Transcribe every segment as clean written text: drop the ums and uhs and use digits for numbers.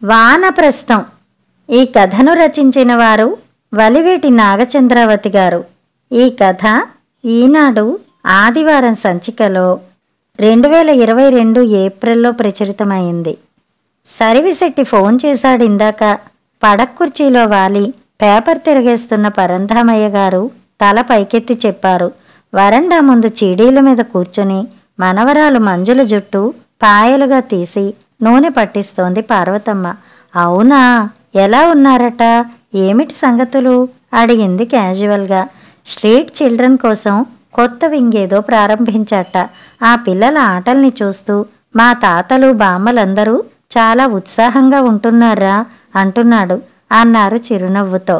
వానప్రస్థం. ఈ కథను రచించిన వారు వలివేటి నాగచంద్రావతి గారు. ఈ కథ ఈనాడు ఆదివారం సంచికలో 2022 ఏప్రిల్లో ప్రచురితమైంది. సరివిశెట్టి ఫోన్ చేశాడు ఇందాక. పడక్కుర్చీలో వాలి పేపర్ తిరగేస్తున్న పరంధామయ్య గారు తల పైకెత్తి చెప్పారు. వరండా ముందు చీడీల మీద కూర్చుని మనవరాలు మంజుల జుట్టు పాయలుగా తీసి నూనె పట్టిస్తోంది పార్వతమ్మ. అవునా, ఎలా ఉన్నారట, ఏమిటి సంగతులు అడిగింది క్యాజువల్గా. స్ట్రీట్ చిల్డ్రన్ కోసం కొత్త వింగేదో ప్రారంభించాట. ఆ పిల్లల ఆటల్ని చూస్తూ మా తాతలు బామ్మలందరూ చాలా ఉత్సాహంగా ఉంటున్నారా అంటున్నాడు అన్నారు చిరునవ్వుతో.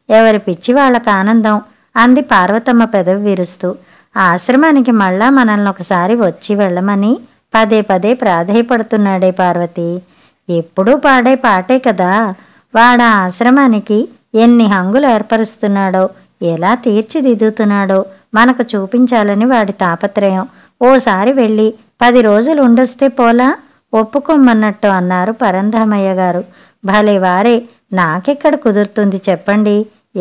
ఎవరి పిచ్చి వాళ్ళకు ఆనందం అంది పార్వతమ్మ పెదవి విరుస్తూ. ఆశ్రమానికి మళ్ళా మనల్ని ఒకసారి వచ్చి వెళ్ళమని పదే పదే ప్రాధేయపడుతున్నాడే పార్వతి. ఎప్పుడూ పాడే పాటే కదా. వాడ ఆశ్రమానికి ఎన్ని హంగులు ఏర్పరుస్తున్నాడో, ఎలా తీర్చిదిద్దుతున్నాడో మనకు చూపించాలని వాడి తాపత్రయం. ఓసారి వెళ్ళి 10 రోజులు ఉండొస్తే పోలా, ఒప్పుకోమన్నట్టు అన్నారు పరంధామయ్య గారు. భలే వారే, నాకెక్కడ కుదురుతుంది చెప్పండి.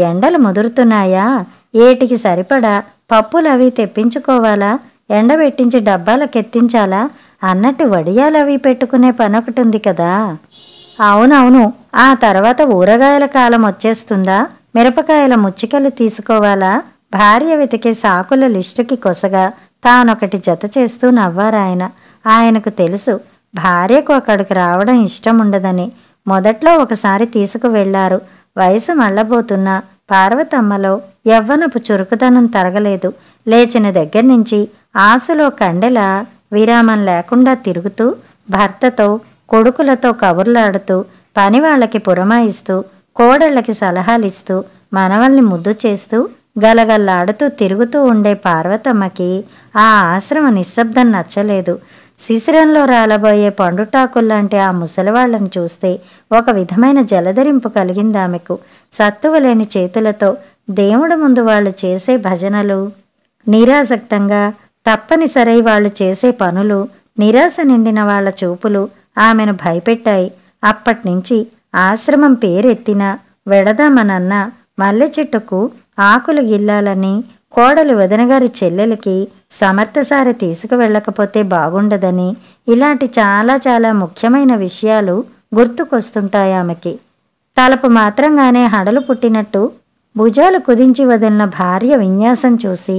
ఎండలు ముదురుతున్నాయా, ఏటికి సరిపడా పప్పులవి తెప్పించుకోవాలా, ఎండబెట్టించి డబ్బాలకెత్తించాలా అన్నట్టు వడియాలవి పెట్టుకునే పనొకటి ఉంది కదా. అవునవును, ఆ తర్వాత ఊరగాయల కాలం వచ్చేస్తుందా, మిరపకాయల ముచ్చికలు తీసుకోవాలా. భార్య వెతికే సాకుల లిస్టుకి కొసగా తానొకటి జత చేస్తూ నవ్వారాయన. ఆయనకు తెలుసు భార్యకు అక్కడికి రావడం ఇష్టం ఉండదని. మొదట్లో ఒకసారి తీసుకువెళ్లారు. వయసు మళ్ళబోతున్నా పార్వతమ్మలో యవ్వనపు చురుకుదనం తరగలేదు. లేచిన దగ్గర్నుంచి ఆశలో కండెల విరామం లేకుండా తిరుగుతూ భర్తతో కొడుకులతో కబుర్లాడుతూ పనివాళ్లకి పురమాయిస్తూ కోడళ్లకి సలహాలిస్తూ మనవల్ని ముద్దు చేస్తూ గలగల్లాడుతూ తిరుగుతూ ఉండే పార్వతమ్మకి ఆ ఆశ్రమ నిశ్శబ్దం నచ్చలేదు. శిశిరంలో రాలబోయే పండుటాకుల్లాంటి ఆ ముసలివాళ్లను చూస్తే ఒక విధమైన జలధరింపు కలిగిందామెకు. సత్తువలేని చేతులతో దేవుడి ముందు వాళ్ళు చేసే భజనలు, నిరాసక్తంగా తప్పనిసరై వాళ్ళు చేసే పనులు, నిరాశ నిండిన వాళ్ల చూపులు ఆమెను భయపెట్టాయి. అప్పట్నుంచి ఆశ్రమం పేరెత్తినా వెడదామనన్నా మల్లె చెట్టుకు ఆకులు గిల్లాలని, కోడలు వదినగారి చెల్లెలకి సమర్థసారి తీసుకువెళ్ళకపోతే బాగుండదని, ఇలాంటి చాలా చాలా ముఖ్యమైన విషయాలు గుర్తుకొస్తుంటాయి ఆమెకి. తలపు మాత్రంగానే హడలు పుట్టినట్టు భుజాలు కుదించి వదిలిన భార్య విన్యాసం చూసి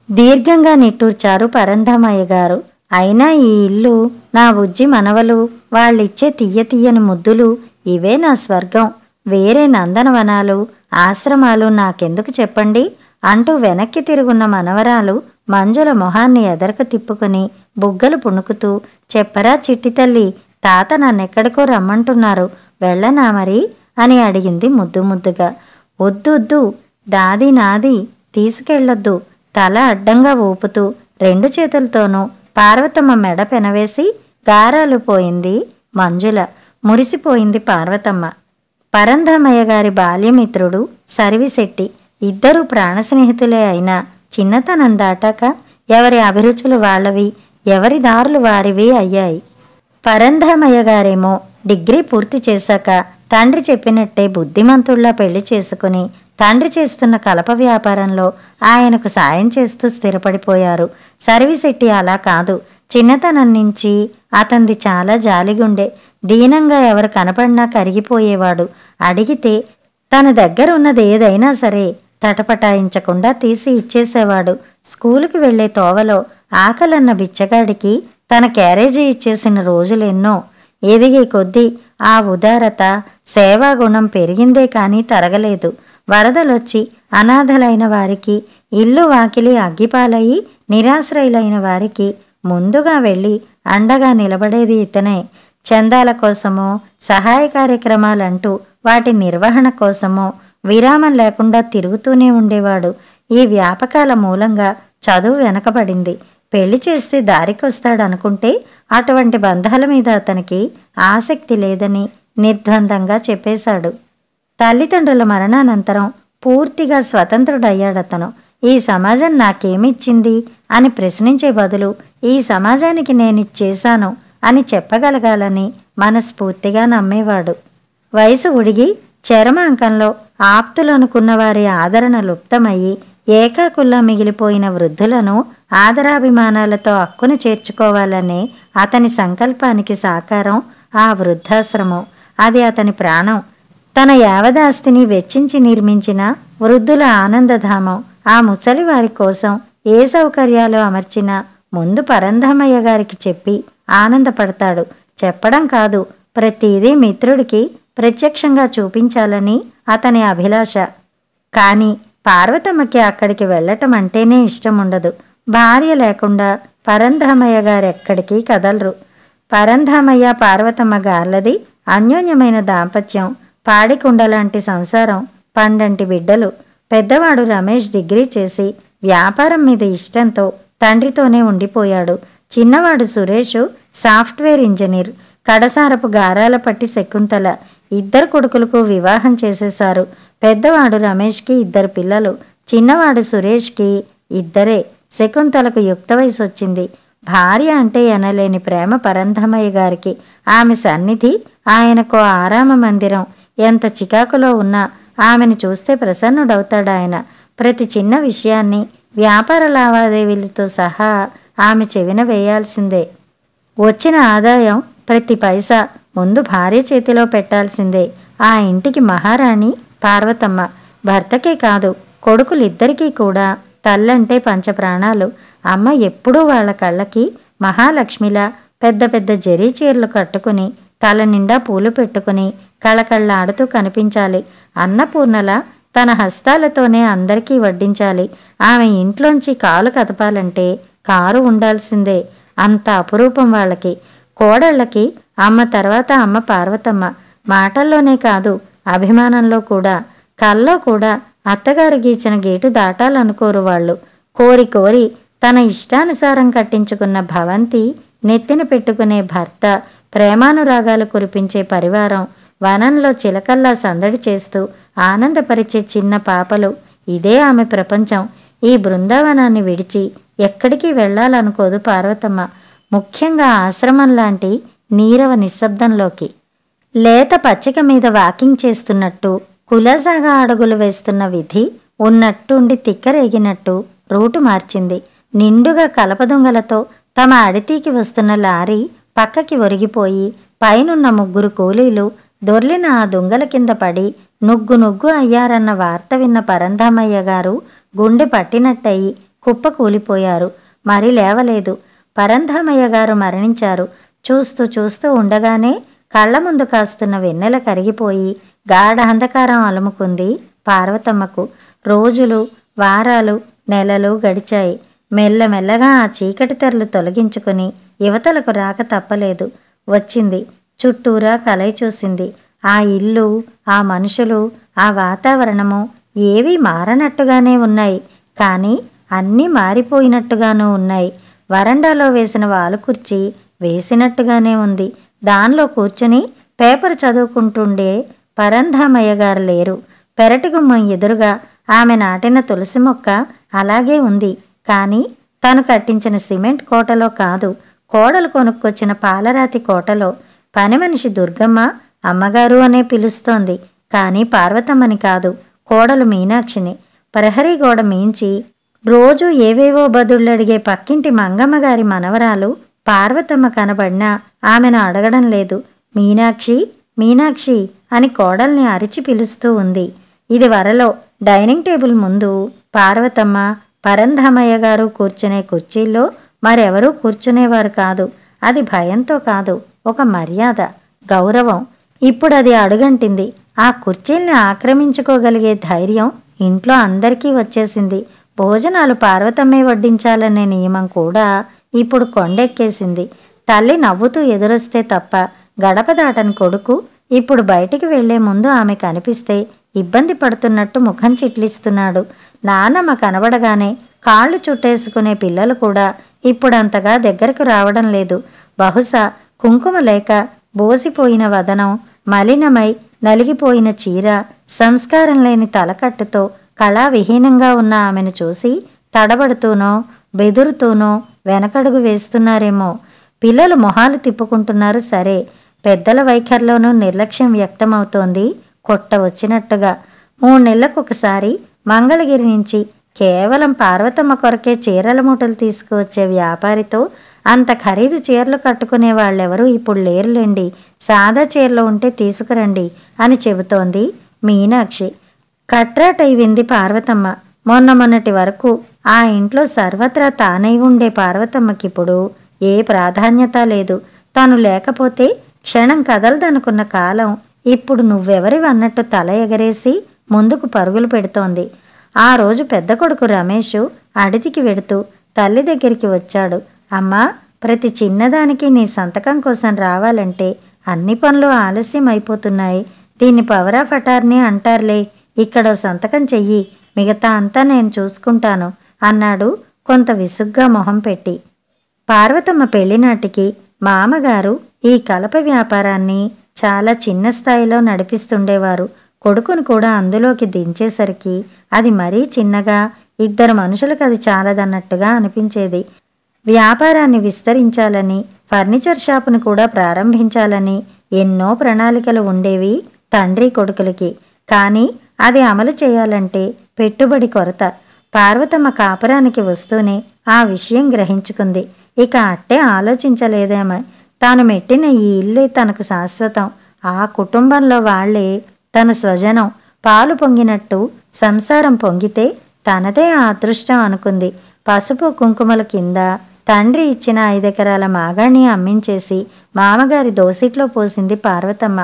దీర్ఘంగా నిట్టూర్చారు పరంధామయ్య గారు. అయినా ఈ ఇల్లు, నా బుజ్జి మనవలు, వాళ్ళిచ్చే తీయ తీయని ముద్దులు, ఇవే నా స్వర్గం. వేరే నందనవనాలు, ఆశ్రమాలు నాకెందుకు చెప్పండి అంటూ వెనక్కి తిరుగున్న మనవరాలు మంజుల మొహాన్ని ఎదరకు తిప్పుకుని బుగ్గలు పుణుకుతూ, చెప్పరా చిట్టి తల్లి, తాత నన్నెక్కడికో రమ్మంటున్నారు, వెళ్ళనా మరి అని అడిగింది ముద్దు ముద్దుగా. వద్దొద్దు, దాది నాది, తీసుకెళ్ళొద్దు తల అడ్డంగా ఊపుతూ 2 చేతులతోనూ పార్వతమ్మ మెడ పెనవేసి గారాలు పోయింది మంజుల. మురిసిపోయింది పార్వతమ్మ. పరంధామయ్య గారి బాల్యమిత్రుడు సరివిశెట్టి. ఇద్దరూ ప్రాణ స్నేహితులే అయినా చిన్నతనం దాటాక ఎవరి అభిరుచులు వాళ్ళవి, ఎవరి దారులు వారివి అయ్యాయి. పరంధామయ్య గారేమో డిగ్రీ పూర్తి చేశాక తండ్రి చెప్పినట్టే బుద్ధిమంతుళ్లా పెళ్లి చేసుకుని తండ్రి చేస్తున్న కలప వ్యాపారంలో ఆయనకు సాయం చేస్తూ స్థిరపడిపోయారు. సరివిశెట్టి అలా కాదు. చిన్నతనం నుంచి అతంది చాలా జాలిగుండే. దీనంగా ఎవరు కనపడినా కరిగిపోయేవాడు. అడిగితే తన దగ్గర ఉన్నది ఏదైనా సరే తటపటాయించకుండా తీసి ఇచ్చేసేవాడు. స్కూలుకి వెళ్లే తోవలో ఆకలన్న బిచ్చగాడికి తన క్యారేజీ ఇచ్చేసిన రోజులెన్నో. ఎదిగే కొద్దీ ఆ ఉదారత, సేవాగుణం పెరిగిందే కానీ తరగలేదు. వరదలొచ్చి అనాథలైన వారికి, ఇల్లు వాకిలి అగ్గిపాలయ్యి నిరాశ్రయులైన వారికి ముందుగా వెళ్ళి అండగా నిలబడేది ఇతనే. చందాల కోసమో, సహాయ కార్యక్రమాలంటూ వాటి నిర్వహణ కోసమో విరామం లేకుండా తిరుగుతూనే ఉండేవాడు. ఈ వ్యాపకాల మూలంగా చదువు వెనకబడింది. పెళ్లి చేస్తే దారికొస్తాడనుకుంటే అటువంటి బంధాల మీద అతనికి ఆసక్తి లేదని నిర్ద్వందంగా చెప్పేశాడు. తల్లిదండ్రుల మరణానంతరం పూర్తిగా స్వతంత్రుడయ్యాడతను. ఈ సమాజం నాకేమిచ్చింది అని ప్రశ్నించే బదులు ఈ సమాజానికి నేనిది చేశాను అని చెప్పగలగాలని మనస్ఫూర్తిగా నమ్మేవాడు. వయసు ఉడిగి చరమాంకంలో ఆప్తులనుకున్న వారి ఆదరణ లుప్తమయ్యి ఏకాకుల్లా మిగిలిపోయిన వృద్ధులను ఆదరాభిమానాలతో హక్కున చేర్చుకోవాలనే అతని సంకల్పానికి సాకారం ఆ వృద్ధాశ్రమం. అది అతని ప్రాణం. తన యావదాస్తిని వెచ్చించి నిర్మించిన వృద్ధుల ఆనందధామం. ఆ ముసలివారి కోసం ఏ సౌకర్యాలు అమర్చినా ముందు పరంధామయ్య గారికి చెప్పి ఆనందపడతాడు. చెప్పడం కాదు, ప్రతిదీ మిత్రుడికి ప్రత్యక్షంగా చూపించాలని అతని అభిలాష. కానీ పార్వతమ్మకి అక్కడికి వెళ్ళటం అంటేనే ఇష్టముండదు. భార్య లేకుండా పరంధామయ్య గారెక్కడికి కదలరు. పరంధామయ్య పార్వతమ్మ గార్లది అన్యోన్యమైన దాంపత్యం, పాడికుండలాంటి సంసారం, పండంటి బిడ్డలు. పెద్దవాడు రమేష్ డిగ్రీ చేసి వ్యాపారం మీద ఇష్టంతో తండ్రితోనే ఉండిపోయాడు. చిన్నవాడు సురేష్ సాఫ్ట్వేర్ ఇంజనీర్. కడసారపు గారాల పట్టి శకుంతల. ఇద్దరు కొడుకులకు వివాహం చేసేశారు. పెద్దవాడు రమేష్కి 2 పిల్లలు, చిన్నవాడు సురేష్కి 2. శకుంతలకు యుక్త వయసు వచ్చింది. భార్య అంటే ఎనలేని ప్రేమ పరంధామయ్య గారికి. ఆమె సన్నిధి ఆయనకో ఆరామ మందిరం. ఎంత చికాకులో ఉన్నా ఆమెను చూస్తే ప్రసన్నుడవుతాడాయన. ప్రతి చిన్న విషయాన్ని వ్యాపార లావాదేవీలతో సహా ఆమె చెవిన వేయాల్సిందే. వచ్చిన ఆదాయం ప్రతి పైసా ముందు భార్య చేతిలో పెట్టాల్సిందే. ఆ ఇంటికి మహారాణి పార్వతమ్మ. భర్తకే కాదు, కొడుకులిద్దరికీ కూడా తల్లంటే పంచప్రాణాలు. అమ్మ ఎప్పుడూ వాళ్ళ కళ్ళకి మహాలక్ష్మిలా పెద్ద పెద్ద జరీ చీరలు కట్టుకుని తల నిండా పూలు పెట్టుకుని కళకళ్ళాడుతూ కనిపించాలి. అన్నపూర్ణలా తన హస్తాలతోనే అందరికీ వడ్డించాలి. ఆమె ఇంట్లోంచి కాలు కదపాలంటే కారు ఉండాల్సిందే. అంత అపురూపం వాళ్ళకి. కోడళ్ళకి అమ్మ తర్వాత అమ్మ పార్వతమ్మ. మాటల్లోనే కాదు, అభిమానంలో కూడా. కల్లో కూడా అత్తగారు గీచిన గేటు దాటాలనుకోరు వాళ్ళు. కోరి కోరి తన ఇష్టానుసారం కట్టించుకున్న భవంతి, నెత్తిన పెట్టుకునే భర్త, ప్రేమానురాగాలు కురిపించే పరివారం, వనంలో చిలకల్లా సందడి చేస్తూ ఆనందపరిచే చిన్న పాపలు. ఇదే ఆమె ప్రపంచం. ఈ బృందావనాన్ని విడిచి ఎక్కడికి వెళ్ళాలనుకోదు పార్వతమ్మ. ముఖ్యంగా ఆశ్రమం లాంటి నీరవ నిశ్శబ్దంలోకి. లేత పచ్చిక మీద వాకింగ్ చేస్తున్నట్టు కులాసాగా అడుగులు వేస్తున్న విధి ఉన్నట్టుండి తిక్కరేగినట్టు రూటు మార్చింది. నిండుగా కలపదొంగలతో తమ అడితీకి వస్తున్న లారీ పక్కకి ఒరిగిపోయి పైనున్న 3 కూలీలు దొర్లిన ఆ దొంగల కింద పడి నుగ్గు అయ్యారన్న వార్త విన్న పరంధామయ్య గారు గుండె పట్టినట్టయి కుప్ప కూలిపోయారు. మరి లేవలేదు. పరంధామయ్య గారు మరణించారు. చూస్తూ ఉండగానే కళ్ల ముందు కాస్తున్న వెన్నెల కరిగిపోయి గాఢ అంధకారం అలుముకుంది పార్వతమ్మకు. రోజులు, వారాలు, నెలలు గడిచాయి. మెల్లమెల్లగా ఆ చీకటి తెరలు తొలగించుకుని యువతలకు రాక తప్పలేదు. వచ్చింది. చుట్టూరా కలయి చూసింది. ఆ ఇల్లు, ఆ మనుషులు, ఆ వాతావరణము ఏవీ మారనట్టుగానే ఉన్నాయి. కానీ అన్నీ మారిపోయినట్టుగానూ ఉన్నాయి. వరండాలో వేసిన వాలుకుర్చీ వేసినట్టుగానే ఉంది. దానిలో కూర్చుని పేపర్ చదువుకుంటుండే పరంధామయ్య గారు లేరు. పెరటి గుమ్మం ఎదురుగా ఆమె నాటిన తులసి మొక్క అలాగే ఉంది. కానీ తను కట్టించిన సిమెంట్ కోటలో కాదు, కోడలు కొనుక్కొచ్చిన పాలరాతి కోటలో. పని మనిషి దుర్గమ్మ అమ్మగారు అనే పిలుస్తోంది. కానీ పార్వతమ్మని కాదు, కోడలు మీనాక్షిని. ప్రహరీ గోడ మించి రోజూ ఏవేవో బదుళ్ళడిగే పక్కింటి మంగమ్మగారి మనవరాలు పార్వతమ్మ కనబడినా ఆమెను అడగడం లేదు. మీనాక్షి, మీనాక్షి అని కోడల్ని అరిచి పిలుస్తూ ఉంది. ఇది వరలో డైనింగ్ టేబుల్ ముందు పార్వతమ్మ, పరంధామయ్య గారు కూర్చునే కుర్చీల్లో మరెవరూ కూర్చునేవారు కాదు. అది భయంతో కాదు, ఒక మర్యాద, గౌరవం. ఇప్పుడు అది అడుగంటింది. ఆ కుర్చీల్ని ఆక్రమించుకోగలిగే ధైర్యం ఇంట్లో అందరికీ వచ్చేసింది. భోజనాలు పార్వతమ్మే వడ్డించాలనే నియమం కూడా ఇప్పుడు కొండెక్కేసింది. తల్లి నవ్వుతూ ఎదురొస్తే తప్ప గడప దాటని కొడుకు ఇప్పుడు బయటికి వెళ్లే ముందు ఆమె కనిపిస్తే ఇబ్బంది పడుతున్నట్టు ముఖం చిట్లిస్తున్నాడు. నాన్నమ్మ కనబడగానే కాళ్ళు చుట్టేసుకునే పిల్లలు కూడా ఇప్పుడంతగా దగ్గరకు రావడం లేదు. బహుశా కుంకుమ లేక బోసిపోయిన వదనం, మలినమై నలిగిపోయిన చీర, సంస్కారం లేని తలకట్టుతో కళావిహీనంగా ఉన్న ఆమెను చూసి తడబడుతూనో బెదురుతూనో వెనకడుగు వేస్తున్నారేమో. పిల్లలు మొహాలు తిప్పుకుంటున్నారు సరే, పెద్దల వైఖరిలోనూ నిర్లక్ష్యం వ్యక్తమవుతోంది కొట్ట వచ్చినట్టుగా. 3 నెలలకొకసారి మంగళగిరి నుంచి కేవలం పార్వతమ్మ కొరకే చీరల మూటలు తీసుకువచ్చే వ్యాపారితో అంత ఖరీదు చీరలు కట్టుకునే వాళ్ళెవరూ ఇప్పుడు లేరులేండి, సాదా చీరలు ఉంటే తీసుకురండి అని చెబుతోంది మీనాక్షి. కట్రాటై వింది పార్వతమ్మ. మొన్నటి వరకు ఆ ఇంట్లో సర్వత్రా తానై ఉండే పార్వతమ్మకిప్పుడు ఏ ప్రాధాన్యత లేదు. తను లేకపోతే క్షణం కదలదనుకున్న కాలం ఇప్పుడు నువ్వెవరివన్నట్టు తల ఎగరేసి ముందుకు పరుగులు పెడుతోంది. ఆ రోజు పెద్ద కొడుకు రమేషు అడితికి వెడుతూ తల్లి దగ్గరికి వచ్చాడు. అమ్మా, ప్రతి చిన్నదానికి నీ సంతకం కోసం రావాలంటే అన్ని పనులు ఆలస్యం అయిపోతున్నాయి. దీన్ని పవర్ ఆఫ్ అటార్నీ అంటారులే. ఇక్కడో సంతకం చెయ్యి, మిగతా అంతా నేను చూసుకుంటాను అన్నాడు కొంత విసుగ్గా మొహం పెట్టి. పార్వతమ్మ పెళ్లినాటికి మామగారు ఈ కలప వ్యాపారాన్ని చాలా చిన్న స్థాయిలో నడిపిస్తుండేవారు. కొడుకును కూడా అందులోకి దించేసరికి అది మరీ చిన్నగా, 2 మనుషులకు అది చాలదన్నట్టుగా అనిపించేది. వ్యాపారాన్ని విస్తరించాలని, ఫర్నిచర్ షాపును కూడా ప్రారంభించాలని ఎన్నో ప్రణాళికలు ఉండేవి తండ్రి కొడుకులకి. కానీ అది అమలు చేయాలంటే పెట్టుబడి కొరత. పార్వతమ్మ కాపురానికి వస్తూనే ఆ విషయం గ్రహించుకుంది. ఇక అట్టే ఆలోచించలేదేమో. తాను మెట్టిన ఈ ఇల్లే తనకు శాశ్వతం, ఆ కుటుంబంలో వాళ్లే తన స్వజనం. పాలు పొంగినట్టు సంసారం పొంగితే తనదే ఆ అదృష్టం అనుకుంది. పసుపు కుంకుమల కింద తండ్రి ఇచ్చిన 5 ఎకరాల మాగాణి అమ్మించేసి మామగారి దోసిట్లో పోసింది పార్వతమ్మ.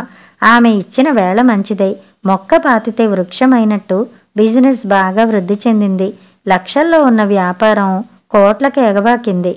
ఆమె ఇచ్చిన వేళ మంచిదై మొక్క పాతితే వృక్షమైనట్టు బిజినెస్ బాగా వృద్ధి చెందింది. లక్షల్లో ఉన్న వ్యాపారం కోట్లకు ఎగబాకింది.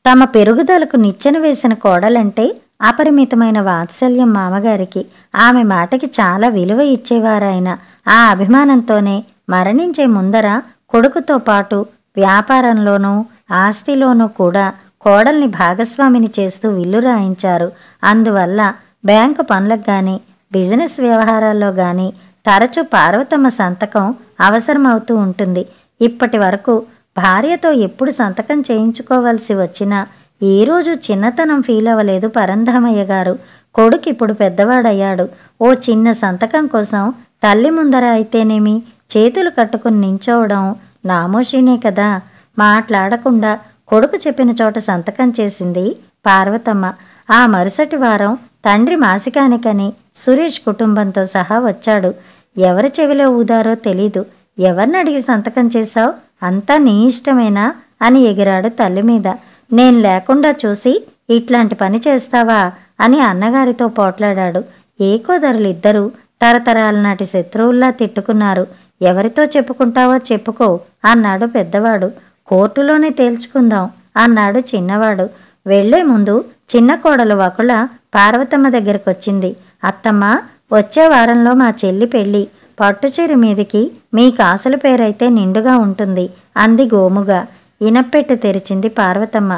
తమ పెరుగుదలకు నిచ్చెన వేసిన కోడలంటే అపరిమితమైన వాత్సల్యం మామగారికి. ఆమె మాటకి చాలా విలువ ఇచ్చేవారాయన. ఆ అభిమానంతోనే మరణించే ముందర కొడుకుతో పాటు వ్యాపారంలోనూ ఆస్తిలోనూ కూడా కోడల్ని భాగస్వామిని చేస్తూ విల్లు రాయించారు. అందువల్ల బ్యాంకు పనులకు గాని, బిజినెస్ వ్యవహారాల్లో గాని తరచూ పార్వతమ్మ సంతకం అవసరమవుతూ ఉంటుంది. ఇప్పటి వరకు భార్యతో ఎప్పుడు సంతకం చేయించుకోవలసి వచ్చినా ఏ రోజు చిన్నతనం ఫీల్ అవ్వలేదు పరంధామయ్య గారు. కొడుకు ఇప్పుడు పెద్దవాడయ్యాడు. ఓ చిన్న సంతకం కోసం తల్లి ముందర అయితేనేమి చేతులు కట్టుకుని నించోవడం నామోషీనే కదా. మాట్లాడకుండా కొడుకు చెప్పిన చోట సంతకం చేసింది పార్వతమ్మ. ఆ మరుసటి వారం తండ్రి మాసికానికని సురేష్ కుటుంబంతో సహా వచ్చాడు. ఎవరి చెవిలో ఊదారో తెలీదు. ఎవరిని అడిగి సంతకం చేశావు? అంతా నీ ఇష్టమేనా అని ఎగిరాడు తల్లి మీద. నేను లేకుండా చూసి ఇట్లాంటి పని చేస్తావా అని అన్నగారితో పోట్లాడాడు. ఏకోదరులిద్దరూ తరతరాల నాటి శత్రువుల్లా తిట్టుకున్నారు. ఎవరితో చెప్పుకుంటావో చెప్పుకో అన్నాడు పెద్దవాడు. కోర్టులోనే తేల్చుకుందాం అన్నాడు చిన్నవాడు. వెళ్లే ముందు చిన్న కోడలు వకుల పార్వతమ్మ దగ్గరకొచ్చింది. అత్తమ్మ, వచ్చే వారంలో మా చెల్లి పెళ్ళి. పట్టుచీర మీదికి మీ కాసుల పేరైతే నిండుగా ఉంటుంది అంది గోముగా. ఇనప్పెట్టు తెరిచింది పార్వతమ్మ.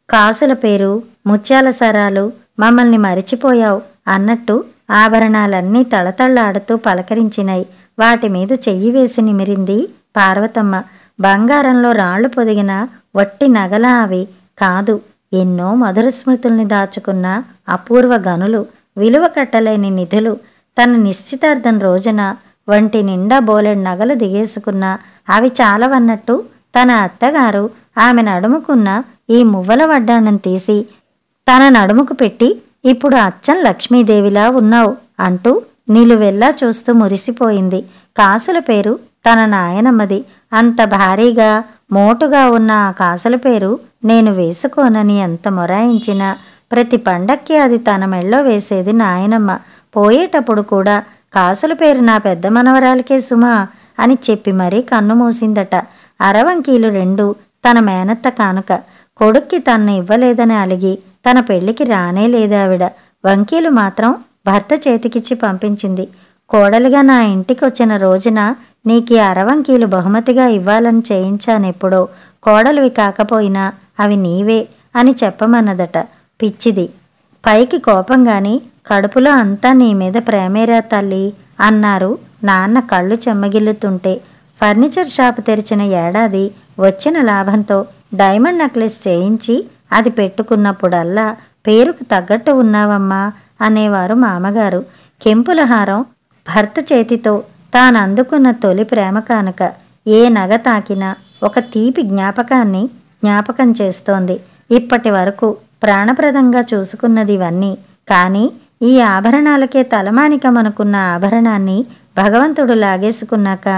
కాసుల పేరు, ముత్యాల సరాలు, మమ్మల్ని మరిచిపోయావు అన్నట్టు ఆభరణాలన్నీ తళతళ్లాడుతూ పలకరించినాయి. వాటి మీద చెయ్యి వేసి నిమిరింది పార్వతమ్మ. బంగారంలో రాళ్లు పొదిగిన వట్టి నగల అవి కాదు, ఎన్నో మధుర స్మృతుల్ని దాచుకున్న అపూర్వ గనులు, విలువ కట్టలేని నిధులు. తన నిశ్చితార్థం రోజున వంటి నిండా బోలెడు నగలు దిగేసుకున్న అవి చాలవన్నట్టు తన అత్తగారు ఆమె నడుముకున్న ఈ మువ్వల వడ్డాణం తీసి తన నడుముకు పెట్టి, ఇప్పుడు అచ్చం లక్ష్మీదేవిలా ఉన్నావు అంటూ నిలువెల్లా చూస్తూ మురిసిపోయింది. కాసుల పేరు తన నాయనమ్మది. అంత భారీగా మోటుగా ఉన్న ఆ కాసుల పేరు నేను వేసుకోనని ఎంత మొరాయించినా ప్రతి పండక్కి అది తన మెళ్ళో వేసేది నాయనమ్మ. పోయేటప్పుడు కూడా కాసుల పేరు నా పెద్ద మనవరాలకే సుమా అని చెప్పి మరీ కన్ను మూసిందట. అరవంకీలు 2 తన మేనత్త కానుక. కొడుక్కి తన్ను ఇవ్వలేదని అలిగి తన పెళ్లికి రానే లేదావిడ. వంకీలు మాత్రం భర్త చేతికిచ్చి పంపించింది. కోడలిగా నా ఇంటికొచ్చిన రోజున నీకీ అరవంకీలు బహుమతిగా ఇవ్వాలని చేయించానెప్పుడో. కోడలివి కాకపోయినా అవి నీవే అని చెప్పమన్నదట. పిచ్చిది. పైకి కోపంగాని కడుపులో అంతా నీ మీద ప్రేమేరా తల్లి అన్నారు నాన్న కళ్ళు చెమ్మగిల్లుతుంటే. ఫర్నిచర్ షాపు తెరిచిన ఏడాది వచ్చిన లాభంతో డైమండ్ నెక్లెస్ చేయించి అది పెట్టుకున్నప్పుడల్లా పేరుకు తగ్గట్టు ఉన్నావమ్మా అనేవారు మామగారు. కెంపుల హారం భర్త చేతితో తాను అందుకున్న తొలి ప్రేమ కానుక. ఏ నగ తాకినా ఒక తీపి జ్ఞాపకాన్ని జ్ఞాపకం చేస్తోంది. ఇప్పటి వరకు ప్రాణప్రదంగా చూసుకున్నది ఇవన్నీ. కానీ ఈ ఆభరణాలకే తలమానికమనుకున్న ఆభరణాన్ని భగవంతుడు లాగేసుకున్నాక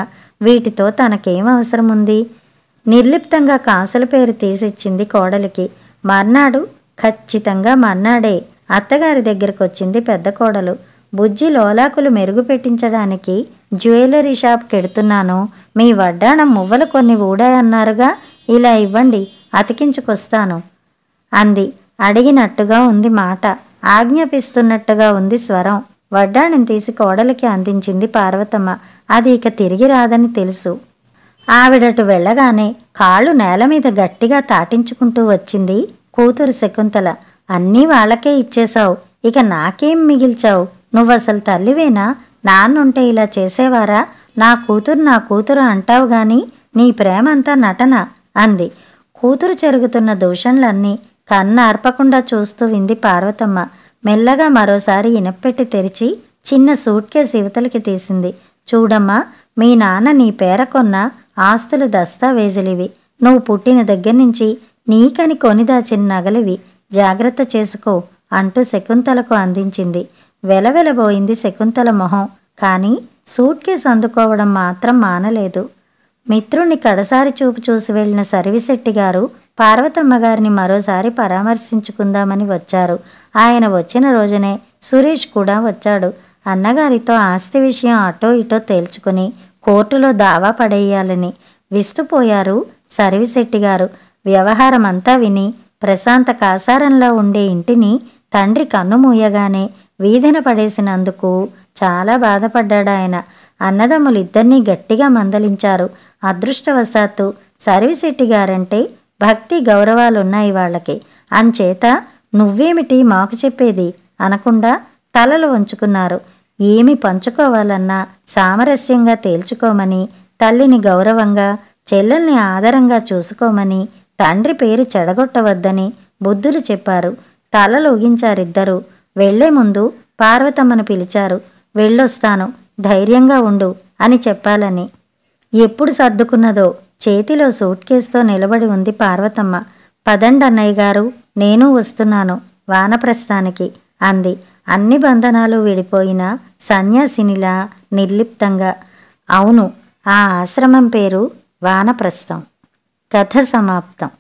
వీటితో తనకేం అవసరముంది? నిర్లిప్తంగా కాసుల పేరు తీసిచ్చింది కోడలికి. మర్నాడు, ఖచ్చితంగా మర్నాడే అత్తగారి దగ్గరకొచ్చింది పెద్ద కోడలు. బుజ్జి లోలాకులు మెరుగు పెట్టించడానికి జ్యువెలరీ షాప్కెడుతున్నాను. మీ వడ్డాణం మువ్వలు కొన్ని ఊడాయన్నారుగా, ఇలా ఇవ్వండి, అతికించుకొస్తాను అంది. అడిగినట్టుగా ఉంది మాట, ఆజ్ఞాపిస్తున్నట్టుగా ఉంది స్వరం. వడ్డాణం తీసి కోడలికి అందించింది పార్వతమ్మ. అది ఇక తిరిగి రాదని తెలుసు. ఆవిడటు వెళ్ళగానే కాళ్ళు నేల మీద గట్టిగా తాటించుకుంటూ వచ్చింది కూతురు శకుంతల. అన్నీ వాళ్ళకే ఇచ్చేశావు, ఇక నాకేం మిగిల్చావు? నువ్వసలు తల్లివేనా? నాన్నుంటే ఇలా చేసేవారా? నా కూతురు అంటావు గాని నీ ప్రేమంతా నటన అంది. కూతురు జరుగుతున్న దూషణలన్నీ కన్నార్పకుండా చూస్తూ వింది పార్వతమ్మ. మెల్లగా మరోసారి ఇనప్పెట్టి తెరిచి చిన్న సూట్ కేసు యువతలకి తీసింది. చూడమ్మా, మీ నాన్న నీ పేర కొన్న ఆస్తుల దస్తావేజులివి. నువ్వు పుట్టిన దగ్గర నుంచి నీకని కొనిదాచిన నగలివి. జాగ్రత్త చేసుకో అంటూ శకుంతలకు అందించింది. వెలవెలబోయింది శకుంతల మొహం. కానీ సూట్ కేసు అందుకోవడం మాత్రం మానలేదు. మిత్రుణ్ణి కడసారి చూపు చూసి వెళ్లిన సర్విశెట్టి గారు పార్వతమ్మ గారిని మరోసారి పరామర్శించుకుందామని వచ్చారు. ఆయన వచ్చిన రోజునే సురేష్ కూడా వచ్చాడు. అన్నగారితో ఆస్తి విషయం అటో ఇటో తేల్చుకుని కోర్టులో దావా పడేయాలని విస్తుపోయారు సర్విశెట్టి గారు. వ్యవహారమంతా విని ప్రశాంత కాసారంలో ఉండే ఇంటిని తండ్రి కన్నుమూయగానే వీధిన పడేసినందుకు చాలా బాధపడ్డాడాయన. అన్నదమ్ములిద్దరినీ గట్టిగా మందలించారు. అదృష్టవశాత్తు సర్విశెట్టి గారంటే భక్తి గౌరవాలున్నాయి వాళ్ళకి. అంచేత నువ్వేమిటి మాకు చెప్పేది అనకుండా తలలు వంచుకున్నారు. ఏమి పంచుకోవాలన్నా సామరస్యంగా తేల్చుకోమని, తల్లిని గౌరవంగా, చెల్లెల్ని ఆదరంగా చూసుకోమని, తండ్రి పేరు చెడగొట్టవద్దని బుద్ధులు చెప్పారు. తలలు ఊగించారిద్దరూ. వెళ్లే ముందు పార్వతమ్మను పిలిచారు. వెళ్ళొస్తాను, ధైర్యంగా ఉండు అని చెప్పాలని. ఎప్పుడు సర్దుకున్నదో చేతిలో సూట్ కేసుతో నిలబడి ఉంది పార్వతమ్మ. పదండన్నయ్య గారు, నేను వస్తున్నాను వానప్రస్థానికి అంది. అన్ని బంధనాలు విడిపోయిన సన్యాసినిలా నిర్లిప్తంగా. అవును, ఆ ఆశ్రమం పేరు వానప్రస్థం. కథ సమాప్తం.